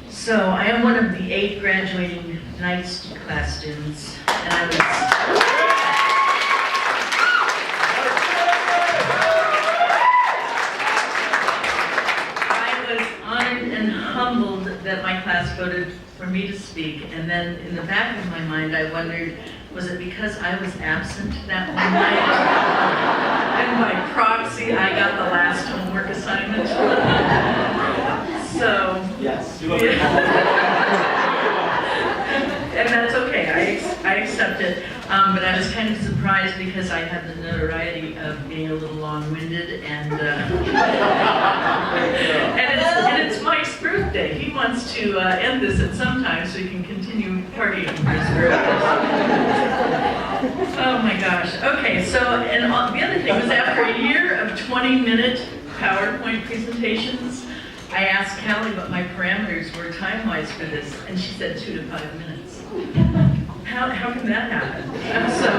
So I am one of the 8 graduating night class students, and I was honored and humbled that my class voted for me to speak. And then in the back of my mind, I wondered, was it because I was absent that one night? And by proxy, I got the last homework assignment. So, yes. And that's okay, I accept it. But I was kind of surprised because I had the notoriety of being a little long-winded, and it's Mike's birthday. He wants to end this at some time so he can continue partying for his birthday. Oh my gosh. Okay, so, and the other thing was, after a year of 20-minute PowerPoint presentations, I asked Callie what my parameters were time-wise for this, and she said 2 to 5 minutes. How can that happen? So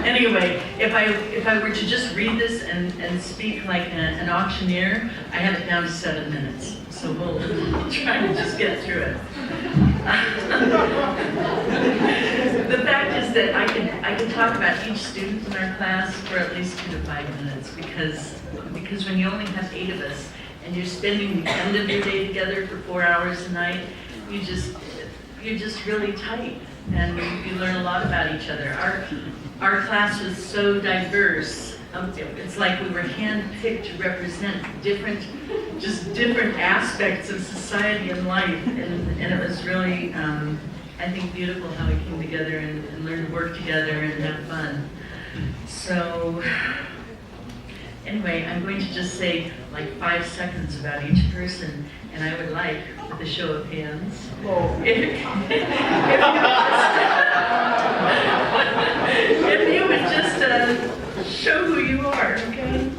anyway, if I were to just read this and speak like an auctioneer, I have it down to 7 minutes. So we'll try to just get through it. The fact is that I can talk about each student in our class for at least 2 to 5 minutes, because when you only have 8 of us and you're spending the end of your day together for 4 hours a night, you're just really tight, and you learn a lot about each other. Our class was so diverse. It's like we were handpicked to represent different aspects of society and life, and it was really, I think, beautiful how we came together and learned to work together and have fun. So anyway, I'm going to just say like 5 seconds about each person, and I would like, with a show of hands, if you would just show who you are, okay?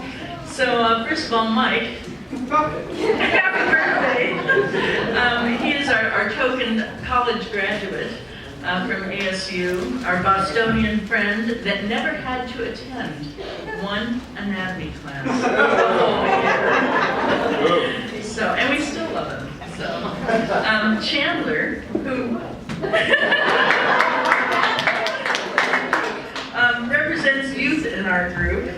So first of all, Mike, happy birthday. He is our token college graduate from ASU, our Bostonian friend that never had to attend one anatomy class. So, and we still love him. So, Chandler, who represents youth in our group.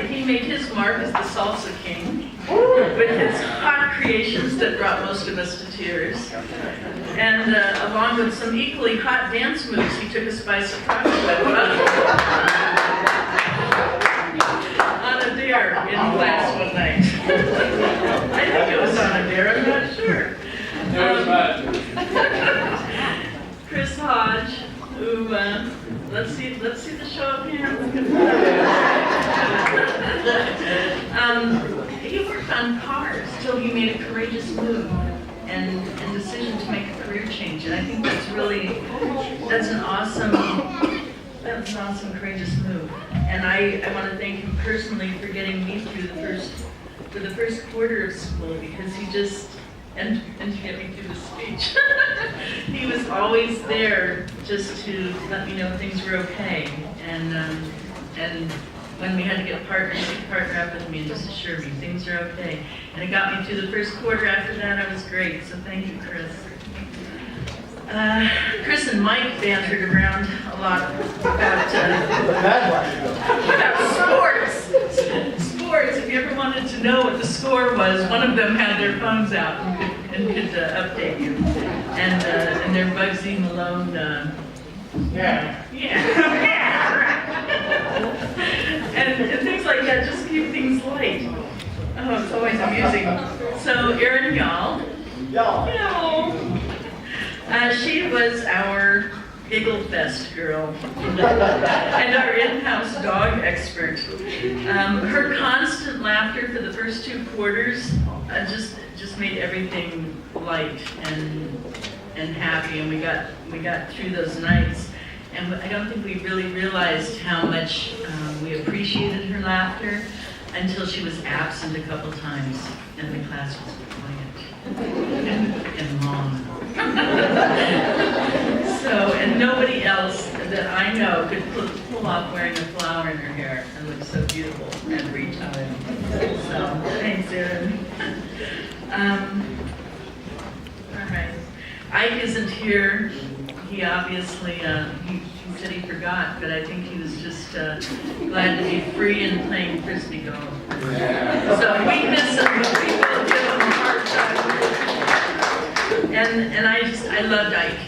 He made his mark as the salsa king with his hot creations that brought most of us to tears. And along with some equally hot dance moves, he took us by surprise on a dare in class one night. I think it was on a dare, I'm not sure. Chris Hodge, who, let's see the show of hands. He worked on cars till he made a courageous move and decision to make a career change. And I think that's an awesome, courageous move. And I want to thank him personally for getting me through the first quarter of school, because he just, and to get me through the speech. He was always there just to let me know things were okay. And when we had to get partners, he'd partner up with me and just assure me things are okay. And it got me through the first quarter. After that, I was great. So thank you, Chris. Chris and Mike bantered around a lot about sports. Sports. If you ever wanted to know what the score was, one of them had their phones out and could update you. And their Bugsy Malone. Yeah. And things like that, just keep things light. Oh, it's always amusing. So Erin Y'all. She was our Giggle Fest girl and our in-house dog expert. Her constant laughter for the first 2 quarters just made everything light and happy, and we got through those nights. And I don't think we really realized how much we appreciated her laughter until she was absent a couple times and the class was quiet and long. So, and nobody else that I know could pull off wearing a flower in her hair and look so beautiful every time. So, thanks, Erin. All right. Ike isn't here. He obviously, he said he forgot, but I think he was just glad to be free and playing frisbee golf. So we miss him, but we will give him a hard time. And I loved Ike.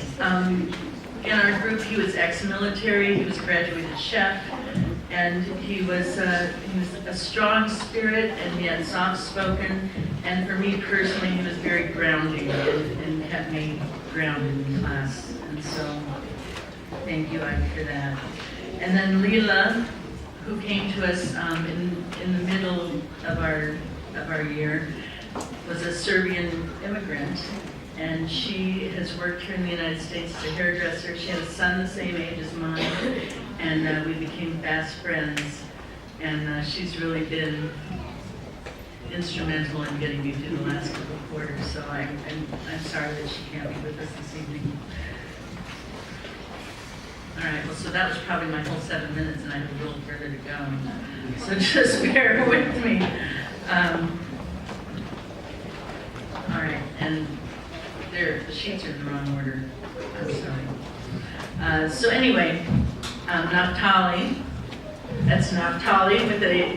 In our group, he was ex-military, he was a graduated chef, and he was a strong spirit, and he had soft-spoken, and for me personally, he was very grounding and kept me grounded in class. And so, thank you, Ike, for that. And then Leela, who came to us in the middle of our year, was a Serbian immigrant, and she has worked here in the United States as a hairdresser. She had a son the same age as mine, and we became fast friends. And she's really been instrumental in getting me through the last couple of quarters. So I'm sorry that she can't be with us this evening. All right, well, so that was probably my whole 7 minutes, and I have a little further to go. So just bear with me. All right, and the sheets are in the wrong order. I'm sorry. So anyway, Naphtali. That's Naphtali with a...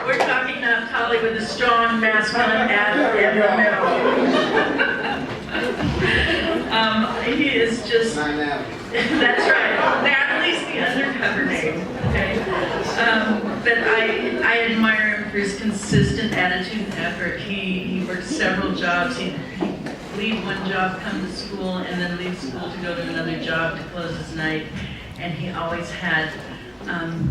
We're talking Naphtali with a strong masculine ad in the middle. He is just... That's right. Natalie's the undercover name. Okay. But I admire him for his consistent attitude and effort. He worked several jobs. He'd leave one job, come to school, and then leave school to go to another job to close his night. And he always had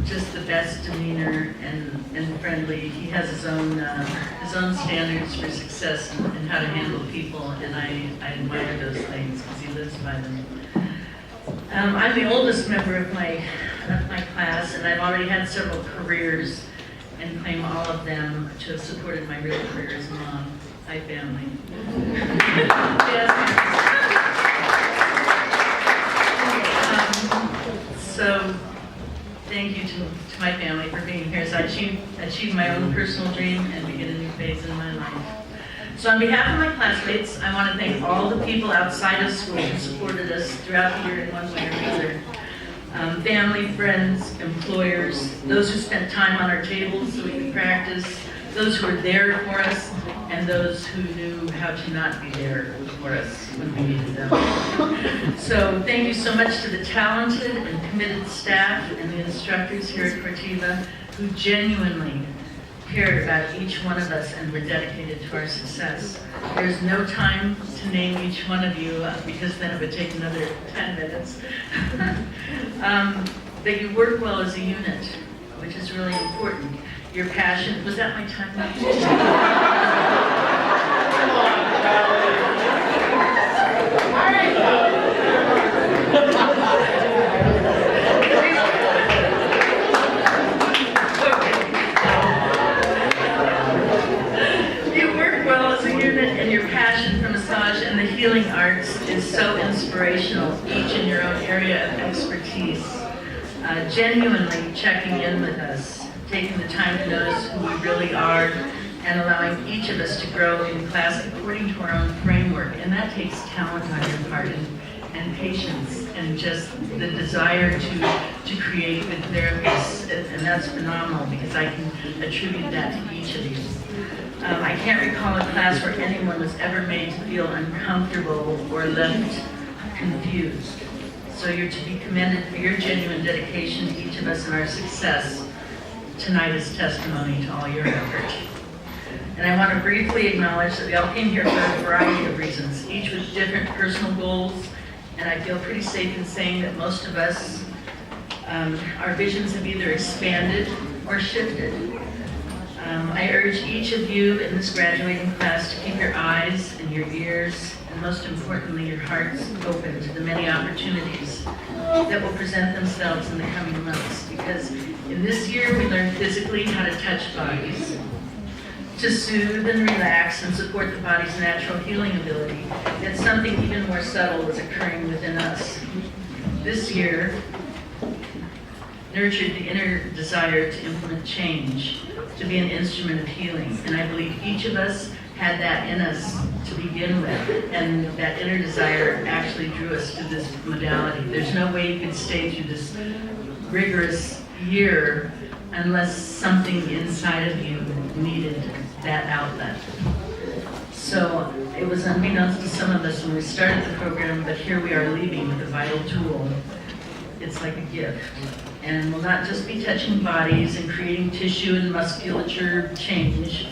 just the best demeanor and friendly. He has his own standards for success and how to handle people, and I admire those things because he lives by them. I'm the oldest member of my class, and I've already had several careers and claim all of them to have supported my real career as mom. Hi, family. So thank you to my family for being here as I achieve my own personal dream and begin a new phase in my life. So on behalf of my classmates, I want to thank all the people outside of school who supported us throughout the year in one way or another. Family, friends, employers, those who spent time on our tables so we could practice, those who were there for us, and those who knew how to not be there for us when we needed them. So thank you so much to the talented and committed staff and the instructors here at Cortiva who genuinely cared about each one of us and were dedicated to our success. There's no time to name each one of you because then it would take another 10 minutes. But you work well as a unit, which is really important. Your passion, was that my time? All right. And your passion for massage and the healing arts is so inspirational, each in your own area of expertise. Genuinely checking in with us, taking the time to notice who we really are, and allowing each of us to grow in class according to our own framework. And that takes talent on your part and patience and just the desire to create with therapists. And that's phenomenal because I can attribute that to each of you. I can't recall a class where anyone was ever made to feel uncomfortable or left confused. So you're to be commended for your genuine dedication to each of us and our success. Tonight is testimony to all your effort. And I want to briefly acknowledge that we all came here for a variety of reasons, each with different personal goals, and I feel pretty safe in saying that most of us, our visions have either expanded or shifted. I urge each of you in this graduating class to keep your eyes and your ears, and most importantly, your hearts open to the many opportunities that will present themselves in the coming months. Because in this year, we learn physically how to touch bodies, to soothe and relax and support the body's natural healing ability, yet something even more subtle is occurring within us. This year nurtured the inner desire to implement change, to be an instrument of healing. And I believe each of us had that in us to begin with, and that inner desire actually drew us to this modality. There's no way you could stay through this rigorous year unless something inside of you needed that outlet. So it was unbeknownst to some of us when we started the program, but here we are leaving with a vital tool. It's like a gift. And we'll not just be touching bodies and creating tissue and musculature change,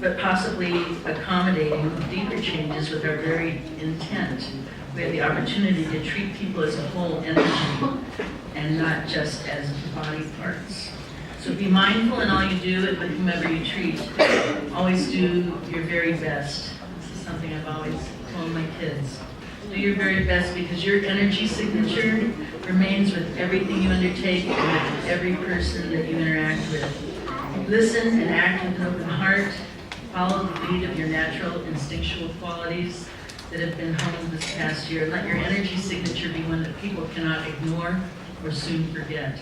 but possibly accommodating deeper changes with our very intent. We have the opportunity to treat people as a whole energy and not just as body parts. So be mindful in all you do and with whomever you treat. Always do your very best. This is something I've always told my kids. Do your very best because your energy signature remains with everything you undertake and with every person that you interact with. Listen and act with an open heart. Follow the lead of your natural instinctual qualities that have been honed this past year. Let your energy signature be one that people cannot ignore or soon forget.